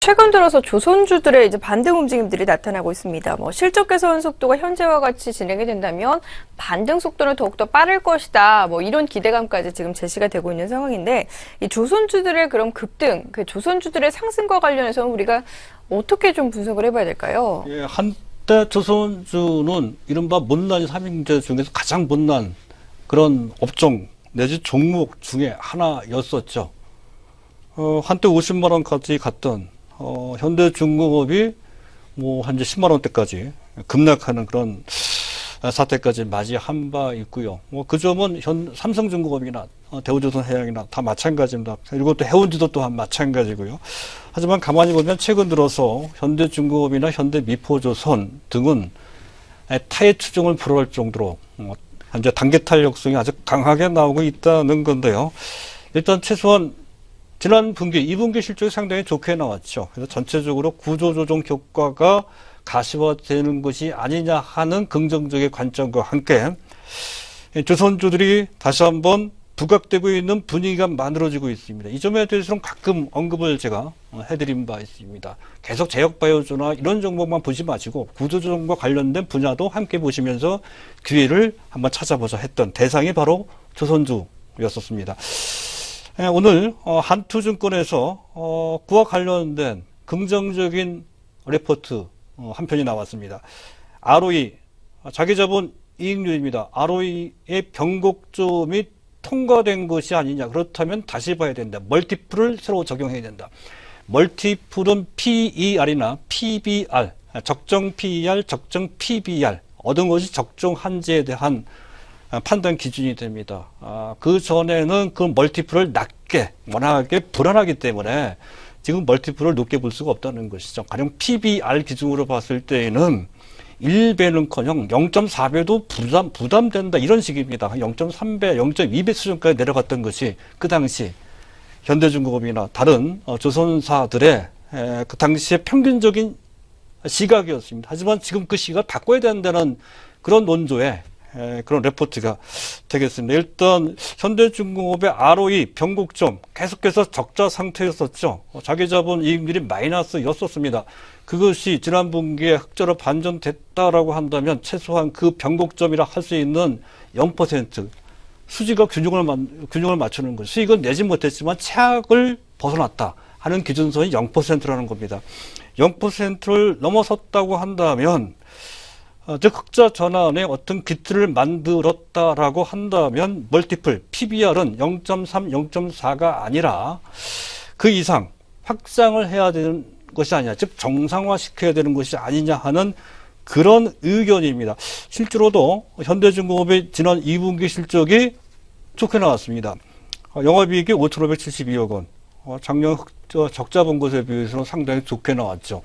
최근 들어서 조선주들의 이제 반등 움직임들이 나타나고 있습니다. 실적 개선 속도가 현재와 같이 진행이 된다면 반등 속도는 더욱더 빠를 것이다. 이런 기대감까지 지금 제시가 되고 있는 상황인데, 이 조선주들의 그런 급등, 그 조선주들의 상승과 관련해서는 우리가 어떻게 좀 분석을 해봐야 될까요? 예, 한때 조선주는 이른바 못난 삼형제 중에서 가장 못난 그런 업종 내지 종목 중에 하나였었죠. 한때 50만 원까지 갔던 현대중공업이 현재 10만 원대까지 급락하는 그런 사태까지 맞이한 바 있고요. 그 점은 삼성중공업이나 대우조선해양이나 다 마찬가지입니다. 그리고 또 해운지도 또한 마찬가지고요. 하지만 가만히 보면 최근 들어서 현대중공업이나 현대미포조선 등은 타의 추종을 불허할 정도로 현재 단계 탄력성이 아주 강하게 나오고 있다는 건데요. 일단 최소한 지난 분기, 2분기 실적이 상당히 좋게 나왔죠. 그래서 전체적으로 구조조정 효과가 가시화되는 것이 아니냐 하는 긍정적인 관점과 함께 조선주들이 다시 한번 부각되고 있는 분위기가 만들어지고 있습니다. 이 점에 대해서는 가끔 언급을 제가 해드린 바 있습니다. 계속 제약바이오주나 이런 종목만 보지 마시고 구조조정과 관련된 분야도 함께 보시면서 기회를 한번 찾아보자 했던 대상이 바로 조선주였었습니다. 오늘 한투증권에서 그와 관련된 긍정적인 레포트 한 편이 나왔습니다. ROE, 자기자본 이익률입니다. ROE의 변곡점이 통과된 것이 아니냐. 그렇다면 다시 봐야 된다. 멀티플을 새로 적용해야 된다. 멀티플은 PER이나 PBR, 적정 PER, 적정 PBR, 얻은 것이 적정한지에 대한 판단 기준이 됩니다. 그 전에는 그 멀티플을 낮게, 워낙에 불안하기 때문에 지금 멀티플을 높게 볼 수가 없다는 것이죠. 가령 PBR 기준으로 봤을 때에는 1배는커녕 0.4배도 부담된다 이런 식입니다. 0.3배, 0.2배 수준까지 내려갔던 것이 그 당시 현대중공업이나 다른 조선사들의 그 당시의 평균적인 시각이었습니다. 하지만 지금 그 시각을 바꿔야 된다는 그런 논조에 그런 레포트가 되겠습니다. 일단 현대중공업의 ROE 변곡점 계속해서 적자 상태였었죠. 자기자본 이익률이 마이너스였었습니다. 그것이 지난 분기에 흑자로 반전됐다라고 한다면 최소한 그 변곡점이라 할 수 있는 0% 수지가 균형을 맞추는 것. 수익은 내지 못했지만 최악을 벗어났다 하는 기준선이 0%라는 겁니다. 0%를 넘어섰다고 한다면 즉 흑자 전환에 어떤 기틀을 만들었다라고 한다면 멀티플 PBR은 0.3, 0.4가 아니라 그 이상 확장을 해야 되는 것이 아니냐, 즉 정상화시켜야 되는 것이 아니냐 하는 그런 의견입니다. 실제로도 현대중공업의 지난 2분기 실적이 좋게 나왔습니다. 영업이익이 5,572억 원, 작년 적자 본 것에 비해서는 상당히 좋게 나왔죠.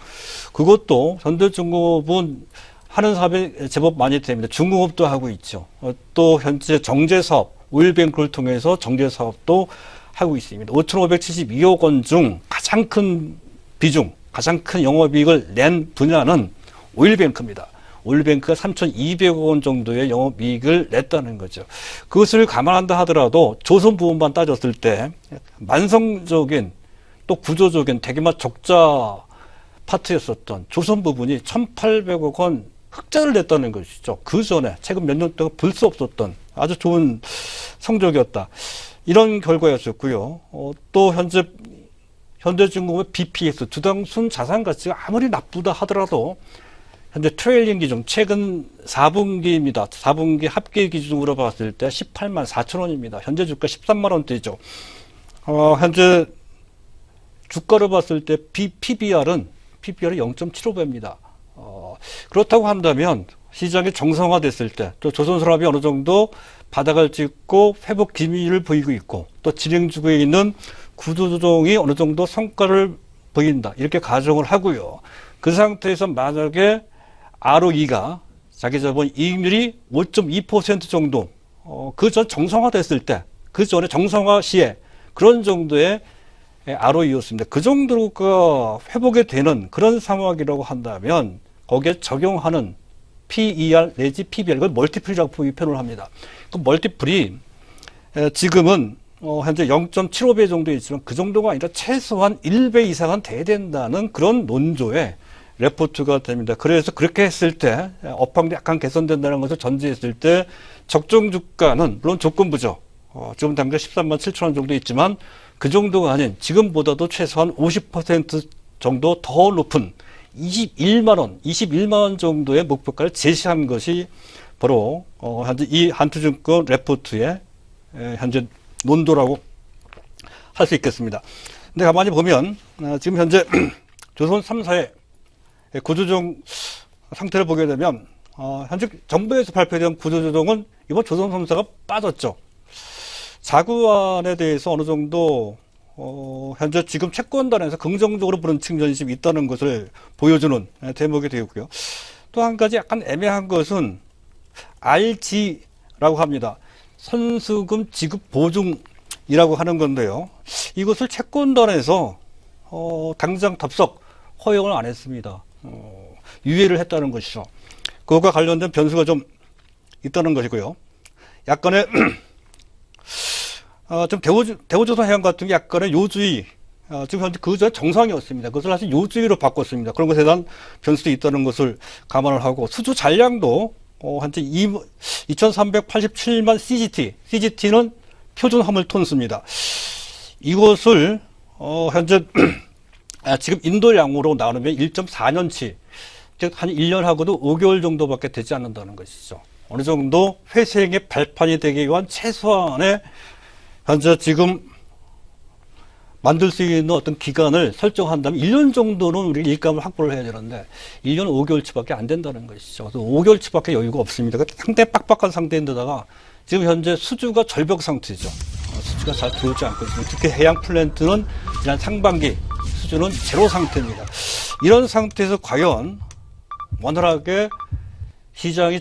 그것도 현대중공업은 하는 사업이 제법 많이 됩니다. 중공업도 하고 있죠. 또 현재 정제사업, 오일뱅크를 통해서 정제사업도 하고 있습니다. 5,572억 원 중 가장 큰 비중, 가장 큰 영업이익을 낸 분야는 오일뱅크입니다. 오일뱅크가 3,200억 원 정도의 영업이익을 냈다는 거죠. 그것을 감안한다 하더라도 조선 부분만 따졌을 때 만성적인 또 구조적인 대규모 적자 파트였었던 조선 부분이 1,800억 원 흑자를 냈다는 것이죠. 그 전에 최근 몇 년 동안 볼 수 없었던 아주 좋은 성적이었다. 이런 결과였었고요. 또 현대중공업의 BPS 주당순 자산 가치가 아무리 나쁘다 하더라도 현재 트레일링 기준 최근 4분기입니다. 4분기 합계 기준으로 봤을 때 18만 4천 원입니다. 현재 주가 13만 원대죠. 현재 주가로 봤을 때 PBR은 0.75배입니다. 그렇다고 한다면 시장이 정상화됐을 때 또 조선산업이 어느 정도 바닥을 찍고 회복 기미를 보이고 있고 또 진행 중에 있는 구조조정이 어느 정도 성과를 보인다 이렇게 가정을 하고요. 그 상태에서 만약에 ROE가 자기자본 이익률이 5.2% 정도 그 전 정상화됐을 때 그 전에 정상화 시에 그런 정도의 ROE였습니다. 그 정도가 회복이 되는 그런 상황이라고 한다면 거기에 적용하는 PER 내지 PBR, 이걸 멀티플이라고 표현을 합니다. 그 멀티플이 지금은 현재 0.75배 정도 있지만 그 정도가 아니라 최소한 1배 이상은 돼야 된다는 그런 논조에 레포트가 됩니다. 그래서 그렇게 했을 때 업황도 약간 개선된다는 것을 전제했을 때 적정 주가는 물론 조건부죠. 지금 당장 13만 7천 원 정도 있지만 그 정도가 아닌 지금보다도 최소한 50% 정도 더 높은 21만 원 정도의 목표가를 제시한 것이 바로 현재 이 한투증권 레포트의 현재 논도라고 할 수 있겠습니다. 근데 가만히 보면 지금 현재 조선 3사의 구조조정 상태를 보게 되면 현재 정부에서 발표된 구조조정은 이번 조선 3사가 빠졌죠. 자구안에 대해서 어느 정도 현재 지금 채권단에서 긍정적으로 보는 측면이 좀 있다는 것을 보여주는 대목이 되었고요. 또 한 가지 약간 애매한 것은 RG라고 합니다. 선수금 지급 보증이라고 하는 건데요. 이것을 채권단에서 당장 답석 허용을 안 했습니다. 유예를 했다는 것이죠. 그것과 관련된 변수가 좀 있다는 것이고요. 약간의 좀 대우조선해양 같은 게 약간의 요주의, 지금 현재 그 전에 정상이었습니다. 그것을 사실 요주의로 바꿨습니다. 그런 것에 대한 변수도 있다는 것을 감안을 하고, 수주 잔량도 현재 2387만 CGT는 표준 화물톤수입니다. 이것을 현재 지금 인도량으로 나누면 1.4년치, 즉 한 1년하고도 5개월 정도밖에 되지 않는다는 것이죠. 어느 정도 회생의 발판이 되기 위한 최소한의 현재 지금 만들 수 있는 어떤 기간을 설정한다면 1년 정도는 우리가 일감을 확보를 해야 되는데 1년 5개월치밖에 안 된다는 것이죠. 그래서 5개월치밖에 여유가 없습니다. 상당히 빡빡한 상태인데다가 지금 현재 수주가 절벽 상태죠. 수주가 잘 들어오지 않고 있습니다. 특히 해양 플랜트는 지난 상반기 수주는 제로 상태입니다. 이런 상태에서 과연 원활하게 시장이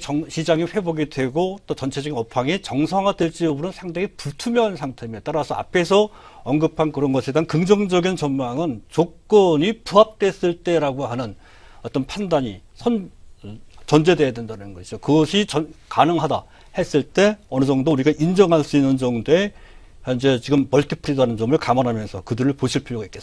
회복이 되고 또 전체적인 업황이 정상화될지 여부는 상당히 불투명한 상태입니다. 따라서 앞에서 언급한 그런 것에 대한 긍정적인 전망은 조건이 부합됐을 때라고 하는 어떤 판단이 전제돼야 된다는 것이죠. 그것이 가능하다 했을 때 어느 정도 우리가 인정할 수 있는 정도의 현재 지금 멀티플이라는 점을 감안하면서 그들을 보실 필요가 있겠습니다.